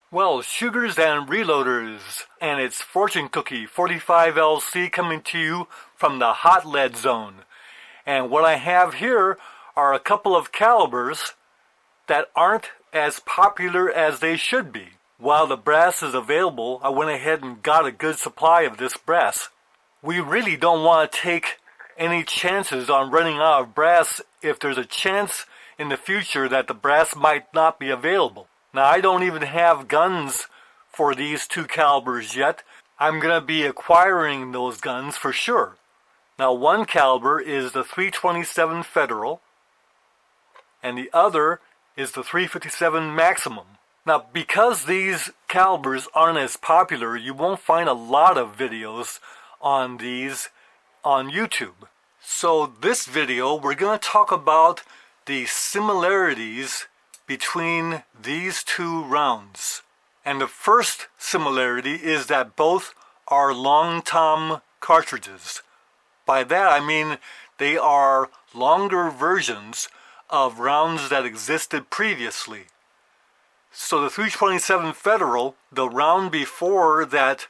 Well, shooters and reloaders, and it's Fortune Cookie 45LC coming to you from the hot lead zone. And what I have here are a couple of calibers that aren't as popular as they should be. While the brass is available, I went ahead and got a good supply of this brass. We really don't want to take any chances on running out of brass if there's a chance in the future that the brass might not be available. Now, I don't even have guns for these two calibers yet. I'm going to be acquiring those guns for sure. Now, one caliber is the 327 Federal, and the other is the 357 Maximum. Now, because these calibers aren't as popular, you won't find a lot of videos on these on YouTube. So this video, we're going to talk about the similarities between these two rounds. And the first similarity is that both are long tom cartridges. By that I mean they are longer versions of rounds that existed previously. So the 327 Federal, the round before that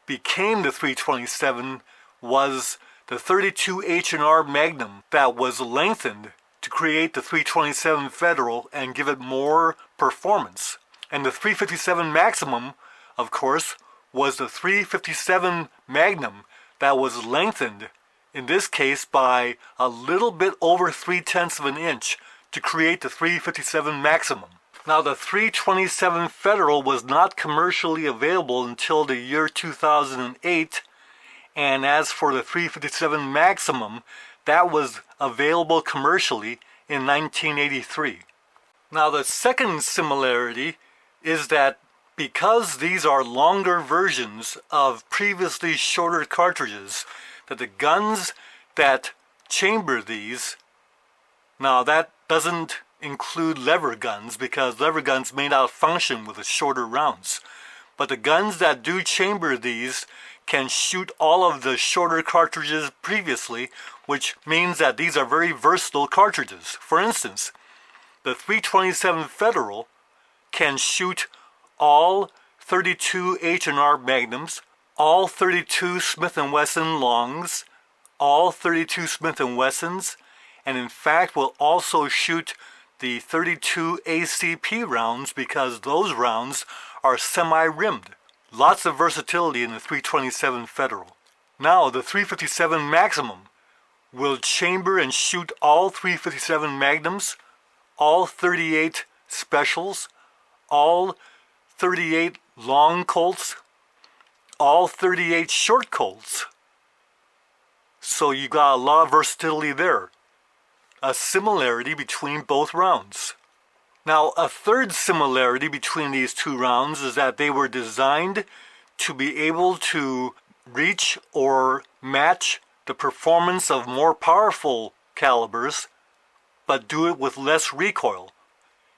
became the 327, was the 32 H&R Magnum that was lengthened to create the 327 Federal and give it more performance. And the 357 Maximum, of course, was the 357 Magnum that was lengthened, in this case by a little bit over 3/10 of an inch to create the 357 Maximum. Now, the 327 Federal was not commercially available until the year 2008, and as for the 357 Maximum, that was available commercially in 1983. Now, the second similarity is that because these are longer versions of previously shorter cartridges, that the guns that chamber these, now that doesn't include lever guns because lever guns may not function with the shorter rounds, but the guns that do chamber these can shoot all of the shorter cartridges previously, which means that these are very versatile cartridges. For instance, the 327 Federal can shoot all 32 H&R Magnums, all 32 Smith & Wesson Longs, all 32 Smith & Wessons, and in fact will also shoot the 32 ACP rounds because those rounds are semi-rimmed. Lots of versatility in the 327 Federal. Now, the 357 Maximum will chamber and shoot all 357 Magnums, all 38 Specials, all 38 Long Colts, all 38 Short Colts. So you got a lot of versatility there. A similarity between both rounds. Now, a third similarity between these two rounds is that they were designed to be able to reach or match the performance of more powerful calibers, but do it with less recoil.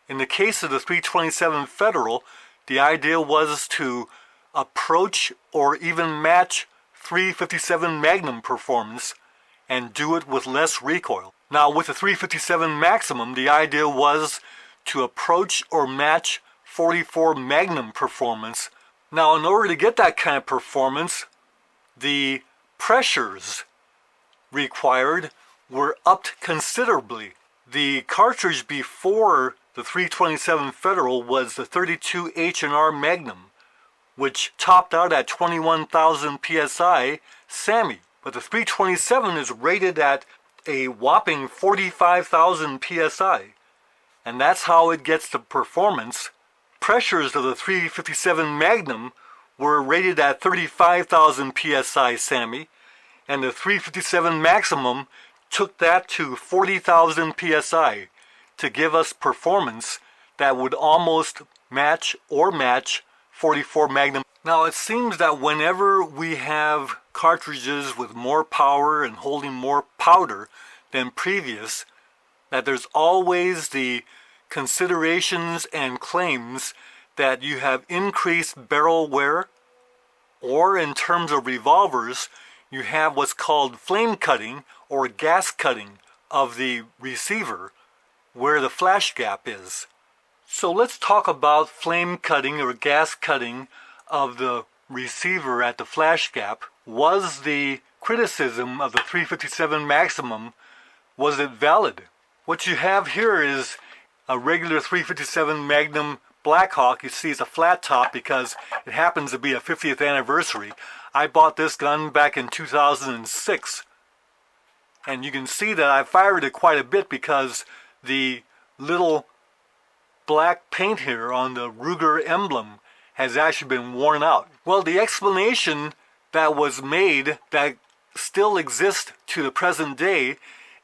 In the case of the 327 Federal, the idea was to approach or even match 357 Magnum performance and do it with less recoil. Now, with the 357 Maximum, the idea was to approach or match 44 Magnum performance. Now, in order to get that kind of performance, the pressures required were upped considerably. The cartridge before the 327 Federal was the 32 H&R Magnum, which topped out at 21,000 psi SAMI. But the 327 is rated at a whopping 45,000 psi. And that's how it gets the performance. Pressures of the 357 Magnum were rated at 35,000 psi SAMI, and the 357 Maximum took that to 40,000 psi to give us performance that would almost match 44 Magnum. Now, it seems that whenever we have cartridges with more power and holding more powder than previous, that there's always the considerations and claims that you have increased barrel wear, or in terms of revolvers, you have what's called flame cutting or gas cutting of the receiver where the flash gap is. So let's talk about flame cutting or gas cutting of the receiver at the flash gap. Was the criticism of the 357 Maximum, was it valid? What you have here is a regular 357 Magnum Blackhawk. You see it's a flat top because it happens to be a 50th anniversary. I bought this gun back in 2006. And you can see that I fired it quite a bit because the little black paint here on the Ruger emblem has actually been worn out. Well, the explanation that was made that still exists to the present day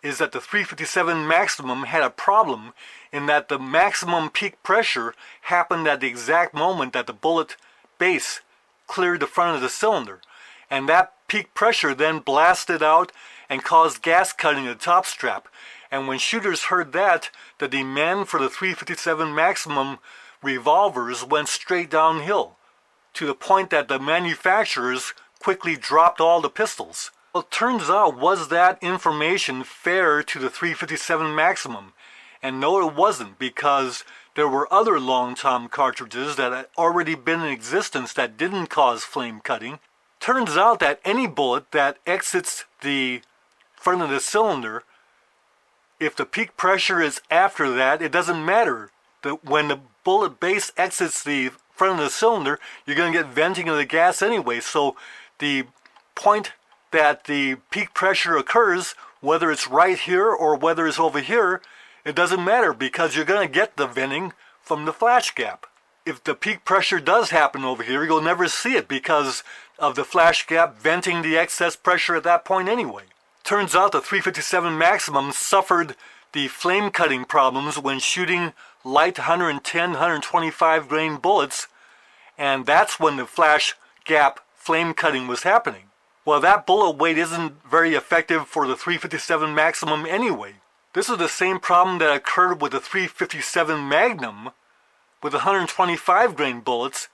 is that the 357 Maximum had a problem in that the maximum peak pressure happened at the exact moment that the bullet base cleared the front of the cylinder. And that peak pressure then blasted out and caused gas cutting of the top strap. And when shooters heard that, the demand for the 357 Maximum revolvers went straight downhill, to the point that the manufacturers quickly dropped all the pistols. Well, it turns out, was that information fair to the 357 Maximum? And no, it wasn't, because there were other long tom cartridges that had already been in existence that didn't cause flame cutting. Turns out that any bullet that exits the front of the cylinder, if the peak pressure is after that, it doesn't matter. When the bullet base exits the front of the cylinder, you're going to get venting of the gas anyway. So the point that the peak pressure occurs, whether it's right here or whether it's over here, it doesn't matter because you're going to get the venting from the flash gap. If the peak pressure does happen over here, you'll never see it because of the flash gap venting the excess pressure at that point anyway. Turns out the 357 Maximum suffered the flame cutting problems when shooting light 110, 125 grain bullets, and that's when the flash gap flame cutting was happening. Well, that bullet weight isn't very effective for the 357 Maximum anyway. This is the same problem that occurred with the 357 Magnum with 125 grain bullets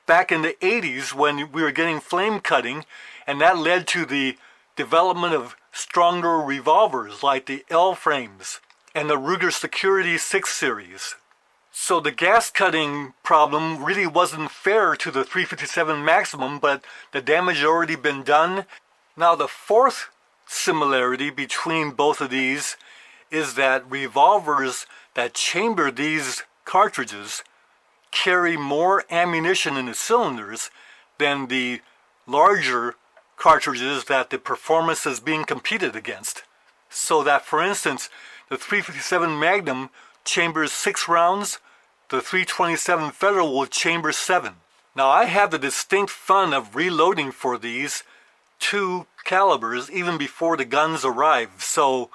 back in the 80s when we were getting flame cutting, and that led to the development of stronger revolvers like the L frames and the Ruger Security 6 series. So the gas cutting problem really wasn't fair to the 357 Maximum, but the damage had already been done. Now the fourth similarity between both of these is that revolvers that chamber these cartridges carry more ammunition in the cylinders than the larger cartridges that the performance is being competed against. So that, for instance, the 357 Magnum chambers 6 rounds, the 327 Federal will chamber 7. Now I have the distinct fun of reloading for these two calibers even before the guns arrive. So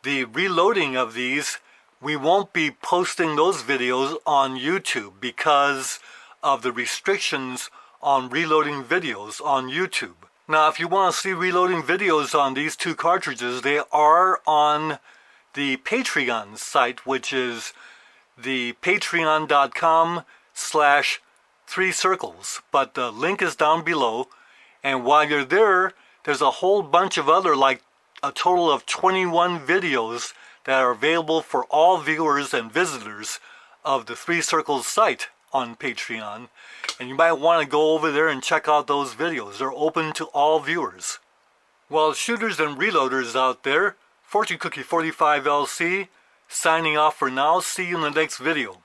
the reloading of these, we won't be posting those videos on YouTube because of the restrictions on reloading videos on YouTube. Now, if you want to see reloading videos on these two cartridges, they are on the Patreon site, which is the patreon.com/3circles. But the link is down below. And while you're there, there's a whole bunch of other, like a total of 21 videos that are available for all viewers and visitors of the 3 Circles site on Patreon. And you might want to go over there and check out those videos. They're open to all viewers. Well, shooters and reloaders out there, Fortune Cookie 45 LC, signing off for now. See you in the next video.